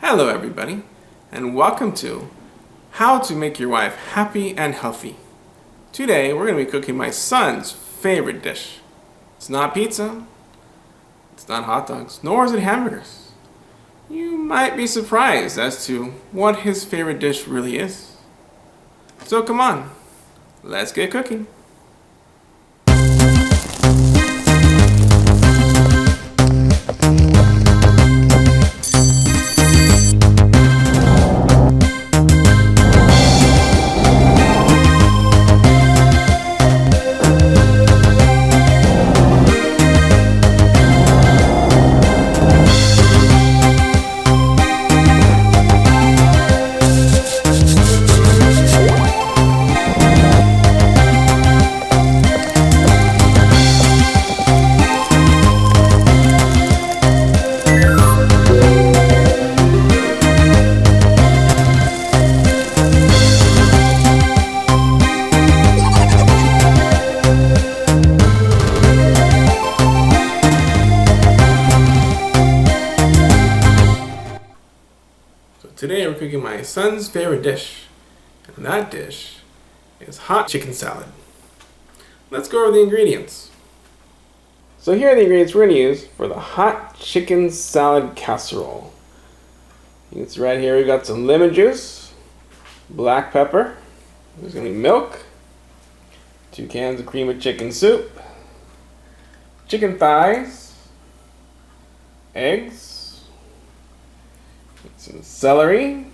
Hello everybody, and welcome to How to Make Your Wife Happy and Healthy. Today we're going to be cooking my son's favorite dish. It's not pizza, it's not hot dogs, nor is it hamburgers. You might be surprised as to what his favorite dish really is. So come on, let's get cooking. Today we're cooking my son's favorite dish, and that dish is hot chicken salad. Let's go over the ingredients. So here are the ingredients we're going to use for the hot chicken salad casserole. It's right here. We've got some lemon juice, black pepper, there's going to be milk, 2 cans of cream of chicken soup, chicken thighs, eggs, some celery,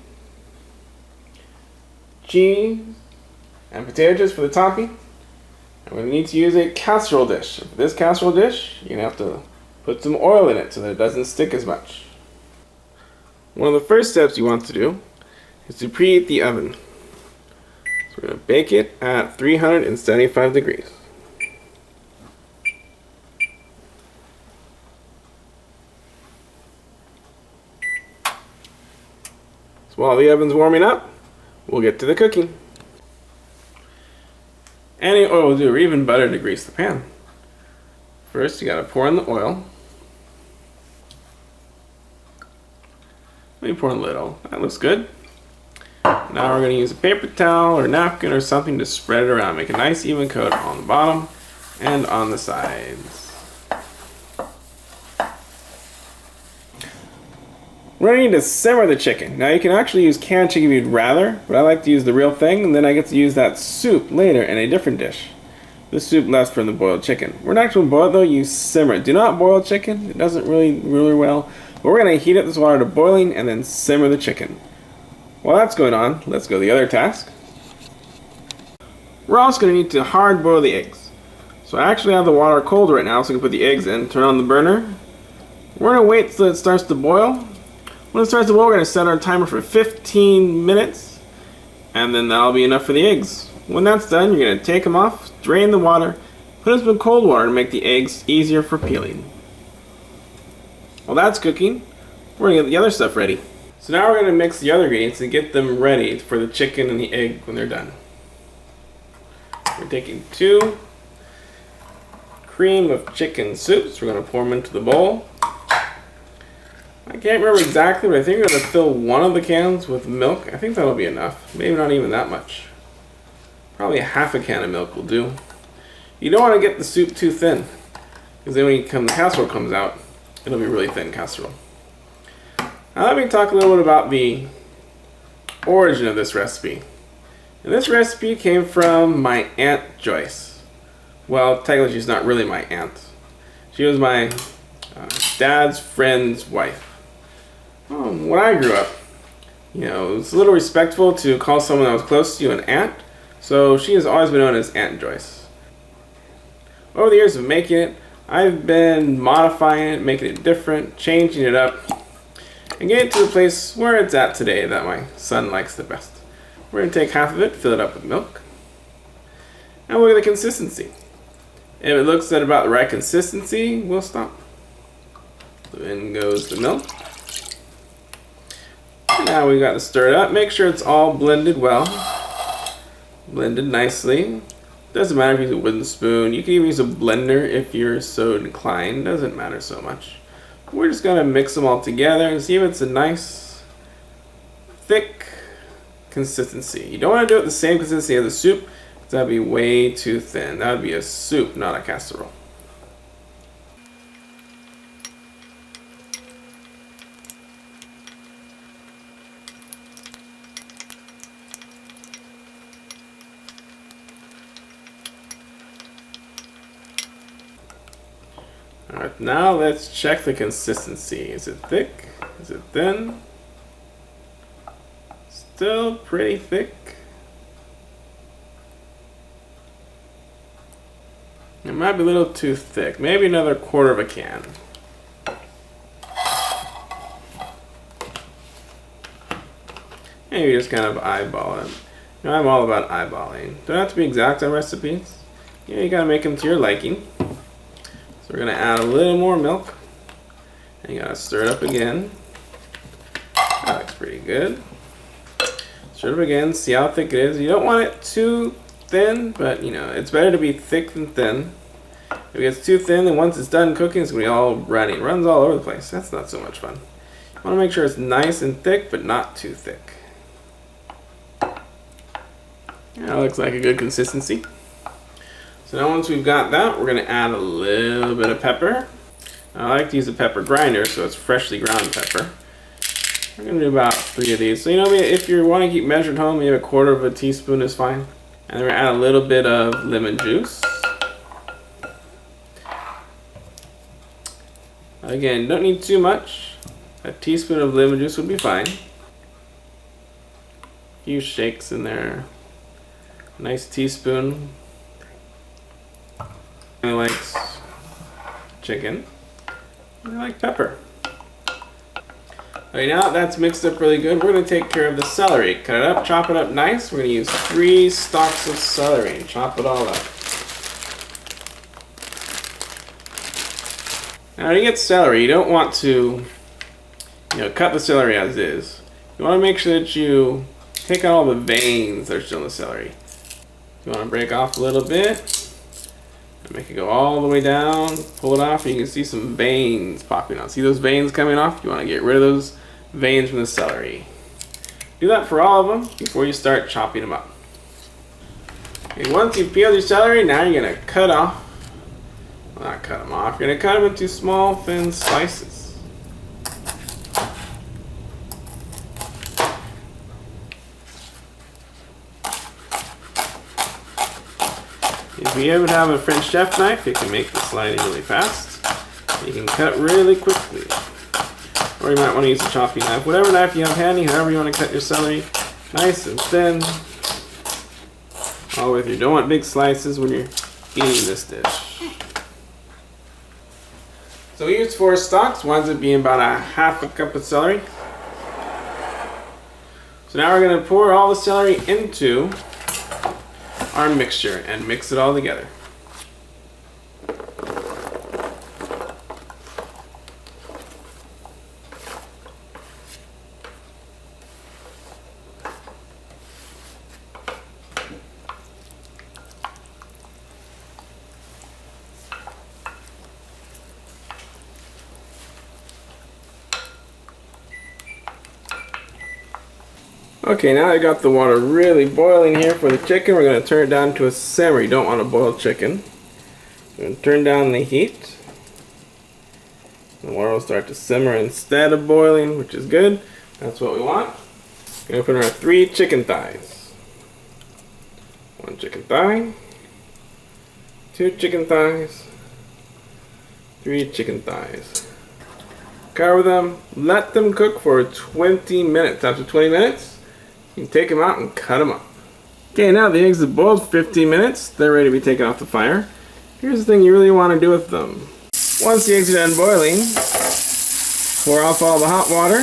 cheese, and potato chips for the topping. And we're going to need to use a casserole dish. For this casserole dish, you're going to have to put some oil in it so that it doesn't stick as much. One of the first steps you want to do is to preheat the oven. So we're going to bake it at 375 degrees. While the oven's warming up, we'll get to the cooking. Any oil will do, or even butter to grease the pan. First, you gotta pour in the oil. Let me pour in a little. That looks good. Now we're gonna use a paper towel or napkin or something to spread it around. Make a nice even coat on the bottom and on the sides. We're going to need to simmer the chicken. Now you can actually use canned chicken if you'd rather, but I like to use the real thing, and then I get to use that soup later in a different dish. This soup left from the boiled chicken. We're not going to boil it though, you simmer it. Do not boil chicken, it doesn't really well. But we're going to heat up this water to boiling and then simmer the chicken. While that's going on, let's go to the other task. We're also going to need to hard boil the eggs. So I actually have the water cold right now so I can put the eggs in, turn on the burner. We're going to wait till it starts to boil. When it starts to boil, we're going to set our timer for 15 minutes, and then that'll be enough for the eggs. When that's done, you're going to take them off, drain the water, put in some cold water to make the eggs easier for peeling. While that's cooking, we're going to get the other stuff ready. So now we're going to mix the other ingredients and get them ready for the chicken and the egg when they're done. We're taking 2 cream of chicken soups. We're going to pour them into the bowl. I can't remember exactly, but I think we're going to fill one of the cans with milk. I think that'll be enough. Maybe not even that much. Probably half a can of milk will do. You don't want to get the soup too thin, because then when the casserole comes out, it'll be really thin casserole. Now let me talk a little bit about the origin of this recipe. And this recipe came from my Aunt Joyce. Well, technically she's not really my aunt. She was my dad's friend's wife. When I grew up, it was a little respectful to call someone that was close to you an aunt, so she has always been known as Aunt Joyce. Over the years of making it, I've been modifying it, making it different, changing it up, and getting it to the place where it's at today that my son likes the best. We're going to take half of it, fill it up with milk, and look at the consistency. If it looks at about the right consistency, we'll stop. So in goes the milk. Now we got to stir it up. Make sure it's all blended well. Blended nicely. Doesn't matter if you use a wooden spoon. You can even use a blender if you're so inclined. Doesn't matter so much. We're just going to mix them all together and see if it's a nice thick consistency. You don't want to do it the same consistency as the soup, because that would be way too thin. That would be a soup, not a casserole. Alright, now let's check the consistency. Is it thick? Is it thin? Still pretty thick. It might be a little too thick. Maybe another quarter of a can. And you just kind of eyeball it. You know, I'm all about eyeballing. Don't have to be exact on recipes. Yeah, you gotta make them to your liking. So we're gonna add a little more milk. And you gotta stir it up again. That looks pretty good. Stir it up again, see how thick it is. You don't want it too thin, but you know, it's better to be thick than thin. If it gets too thin, then once it's done cooking, it's gonna be all runny. It runs all over the place. That's not so much fun. You wanna make sure it's nice and thick, but not too thick. That looks like a good consistency. So now once we've got that, we're gonna add a little bit of pepper. I like to use a pepper grinder, so it's freshly ground pepper. We're gonna do about 3 of these. So you know, if you want to keep measured home, maybe a quarter of a teaspoon is fine. And then we're gonna add a little bit of lemon juice. Again, don't need too much. A teaspoon of lemon juice would be fine. A few shakes in there. Nice teaspoon. He likes chicken. I like pepper. Okay, now that that's mixed up really good, we're going to take care of the celery. Cut it up, chop it up nice. We're going to use 3 stalks of celery and chop it all up. Now to get celery, you don't want to, cut the celery as is. You want to make sure that you take out all the veins that are still in the celery. You want to break off a little bit. Make it go all the way down, pull it off, and you can see some veins popping out. See those veins coming off? You want to get rid of those veins from the celery. Do that for all of them before you start chopping them up. Okay, once you've peeled your celery, now you're going to cut off, well, not cut them off, you're going to cut them into small, thin slices. If you ever have a French chef knife, it can make the sliding really fast. You can cut really quickly. Or you might want to use a chopping knife. Whatever knife you have handy, however you want to cut your celery, nice and thin. Oh, if you don't want big slices when you're eating this dish. So we used 4 stalks, winds up being about a half a cup of celery. So now we're going to pour all the celery into our mixture and mix it all together. Okay, now I got the water really boiling here for the chicken. We're going to turn it down to a simmer. You don't want to boil chicken. We're going to turn down the heat. The water will start to simmer instead of boiling, which is good. That's what we want. We're going to put in our 3 chicken thighs. 1 chicken thigh. 2 chicken thighs. 3 chicken thighs. Cover them. Let them cook for 20 minutes. After 20 minutes, you can take them out and cut them up. Okay, now the eggs have boiled 15 minutes. They're ready to be taken off the fire. Here's the thing you really want to do with them. Once the eggs are done boiling, pour off all the hot water,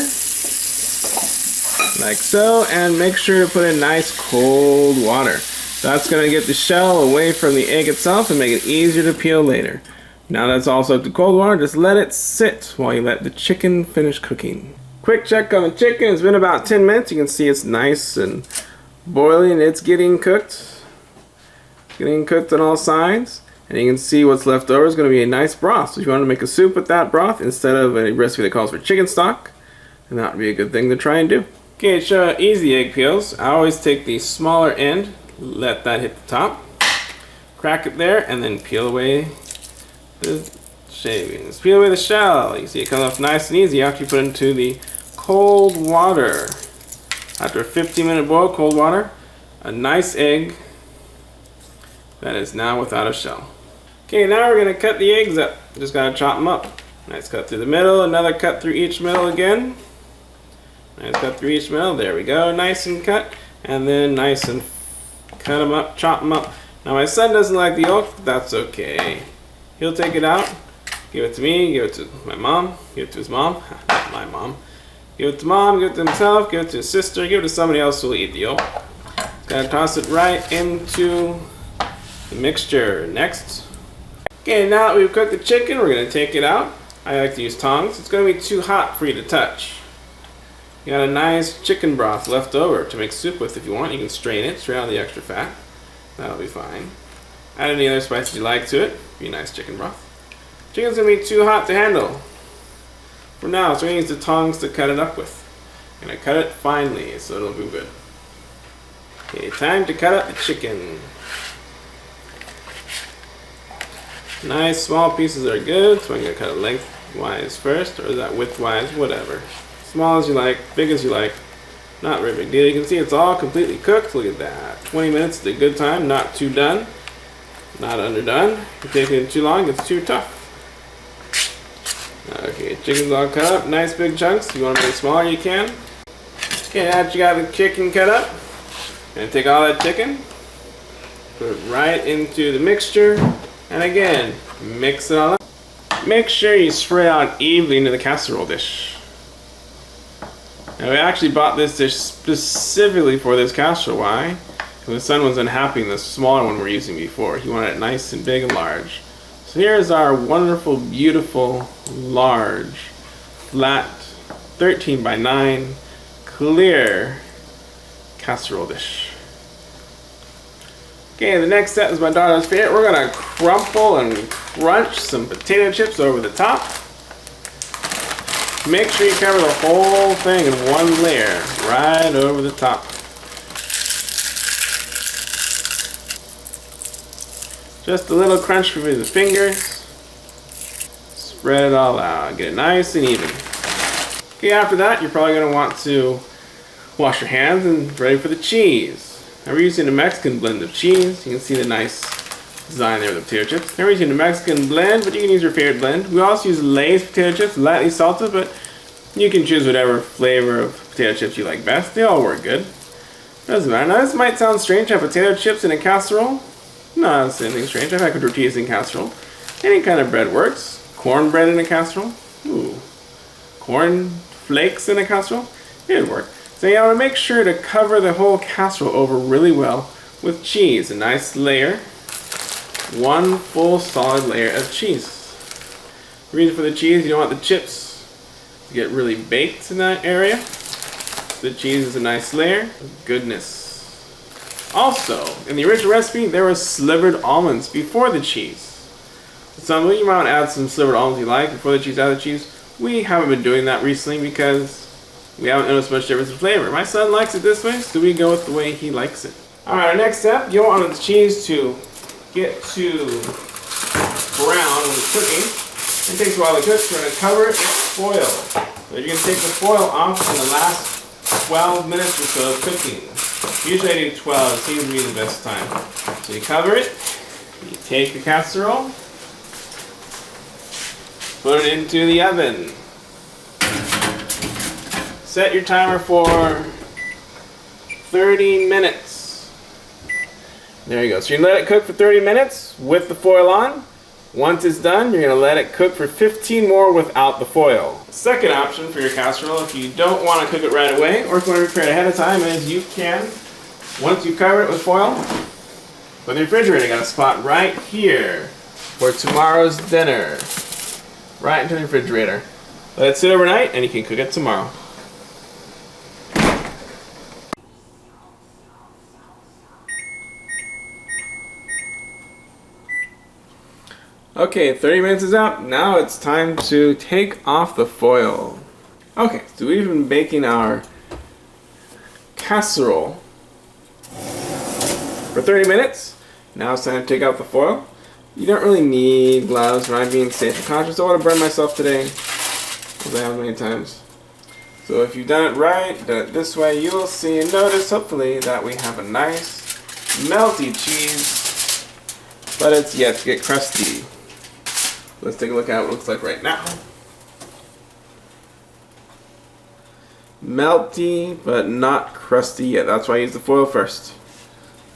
like so, and make sure to put in nice cold water. That's going to get the shell away from the egg itself and make it easier to peel later. Now that's all soaked in cold water, just let it sit while you let the chicken finish cooking. Quick check on the chicken. It's been about 10 minutes. You can see it's nice and boiling. It's getting cooked. Getting cooked on all sides. And you can see what's left over is going to be a nice broth. So if you want to make a soup with that broth instead of a recipe that calls for chicken stock, then that would be a good thing to try and do. Okay, to show easy egg peels, I always take the smaller end, let that hit the top, crack it there, and then peel away the shavings. Peel away the shell. You see it comes off nice and easy after you put it into the cold water. After a 15-minute boil, cold water, a nice egg that is now without a shell. Okay, now we're going to cut the eggs up. Just got to chop them up. Nice cut through the middle, another cut through each middle again. Nice cut through each middle, there we go, nice and cut. And then nice and cut them up, chop them up. Now my son doesn't like the yolk, but that's okay. He'll take it out, give it to me, give it to my mom, give it to his mom, not my mom. Give it to mom, give it to himself, give it to his sister, give it to somebody else who will eat the yolk. Gotta toss it right into the mixture. Next. Okay, now that we've cooked the chicken, we're gonna take it out. I like to use tongs. It's gonna be too hot for you to touch. You got a nice chicken broth left over to make soup with if you want. You can strain it, strain out the extra fat. That'll be fine. Add any other spices you like to it. Be a nice chicken broth. Chicken's gonna be too hot to handle for now, so we're gonna use the tongs to cut it up with. I'm gonna cut it finely so it'll be good. Okay, time to cut up the chicken. Nice small pieces are good, so I'm gonna cut it lengthwise first, or is that widthwise, whatever. Small as you like, big as you like. Not very big deal. You can see it's all completely cooked. Look at that. 20 minutes is a good time. Not too done. Not underdone. If you take it too long, it's too tough. Okay, chicken's all cut up. Nice big chunks. If you want to make it smaller, you can. Okay, now that you got the chicken cut up, gonna take all that chicken, put it right into the mixture, and again, mix it all up. Make sure you spread out evenly into the casserole dish. Now we actually bought this dish specifically for this casserole. Why? Because my son was unhappy in the smaller one we were using before. He wanted it nice and big and large. So here's our wonderful, beautiful, large, flat, 13 by 9, clear casserole dish. Okay, the next step is my daughter's favorite. We're gonna crumple and crunch some potato chips over the top. Make sure you cover the whole thing in one layer, right over the top. Just a little crunch with the fingers. Spread it all out, get it nice and even. Okay, after that, you're probably gonna want to wash your hands and ready for the cheese. Now we're using a Mexican blend of cheese. You can see the nice design there with the potato chips. Now we're using a Mexican blend, but you can use your favorite blend. We also use Lay's potato chips, lightly salted, but you can choose whatever flavor of potato chips you like best. They all work good. Doesn't matter. Now this might sound strange to have potato chips in a casserole. No, it's anything strange. I've had tortillas in casserole. Any kind of bread works. Cornbread in a casserole. Ooh. Corn flakes in a casserole. It would work. So you want to make sure to cover the whole casserole over really well with cheese. A nice layer. One full solid layer of cheese. The reason for the cheese, you don't want the chips to get really baked in that area. The cheese is a nice layer. Goodness. Also, in the original recipe, there were slivered almonds before the cheese. So you might want to add some slivered almonds you like before the cheese, add the cheese. We haven't been doing that recently because we haven't noticed much difference in flavor. My son likes it this way, so we go with the way he likes it. Alright, our next step, you want the cheese to get to brown when it's cooking. It takes a while to cook, so we're going to cover it with foil. So you're going to take the foil off in the last 12 minutes or so of cooking. Usually I do 12, it seems to be the best time. So you cover it, you take the casserole, put it into the oven. Set your timer for 30 minutes. There you go. So you're going to let it cook for 30 minutes with the foil on. Once it's done, you're going to let it cook for 15 more without the foil. Second option for your casserole, if you don't want to cook it right away, or if you want to prepare it ahead of time, is you can, once you cover it with foil, put in the refrigerator. You got a spot right here for tomorrow's dinner. Right into the refrigerator. Let it sit overnight, and you can cook it tomorrow. Okay, 30 minutes is up. Now it's time to take off the foil. Okay, so we've been baking our casserole for 30 minutes. Now it's time to take out the foil. You don't really need gloves, but I'm being safe and cautious. I don't want to burn myself today, as I have many times. So if you've done it right, done it this way, you will see and notice, hopefully, that we have a nice melty cheese, but it's yet to get crusty. Let's take a look at what it looks like right now. Melty, but not crusty yet. That's why I use the foil first.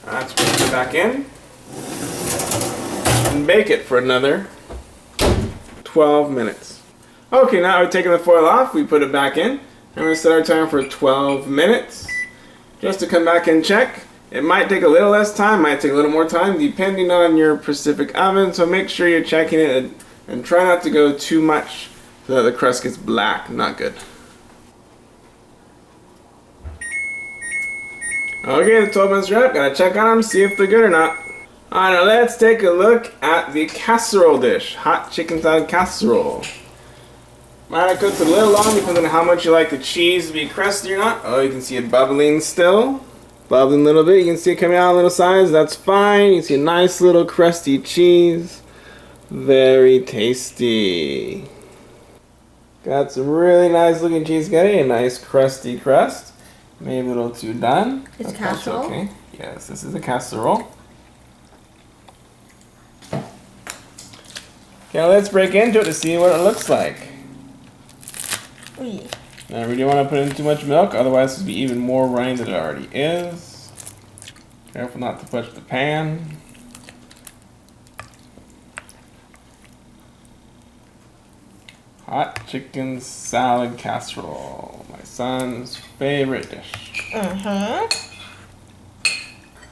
Let's put it back in and bake it for another 12 minutes. Okay, now we're taking the foil off. We put it back in. I'm going to set our timer for 12 minutes just to come back and check. It might take a little less time, might take a little more time depending on your Pacific oven, so make sure you're checking it and try not to go too much so that the crust gets black. Not good. Okay, the 12 minutes are up. Gotta check on them, see if they're good or not. Alright, now let's take a look at the casserole dish. Hot chicken salad casserole. Might have cooked a little long depending on how much you like the cheese to be crusty or not. Oh, you can see it bubbling still. Bubbling a little bit. You can see it coming out a little size. That's fine. You can see a nice little crusty cheese. Very tasty. Got some really nice looking cheese. Got a nice crusty crust. Maybe a little too done. It's casserole? Okay. Yes, this is a casserole. Okay, now let's break into it to see what it looks like. Now we don't want to put in too much milk, otherwise it'll be even more runny than it already is. Careful not to touch the pan. Hot chicken salad casserole, my son's favorite dish.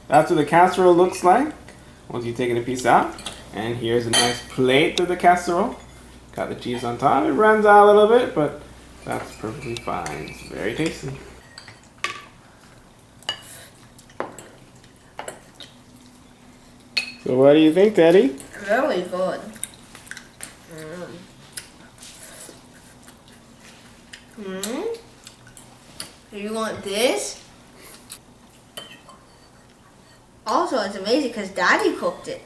That's what the casserole looks like once you've taken a piece out. And here's a nice plate of the casserole. Got the cheese on top. It runs out a little bit, but that's perfectly fine. It's very tasty. So what do you think, Daddy? Really good. Do you want this? Also, it's amazing because Daddy cooked it.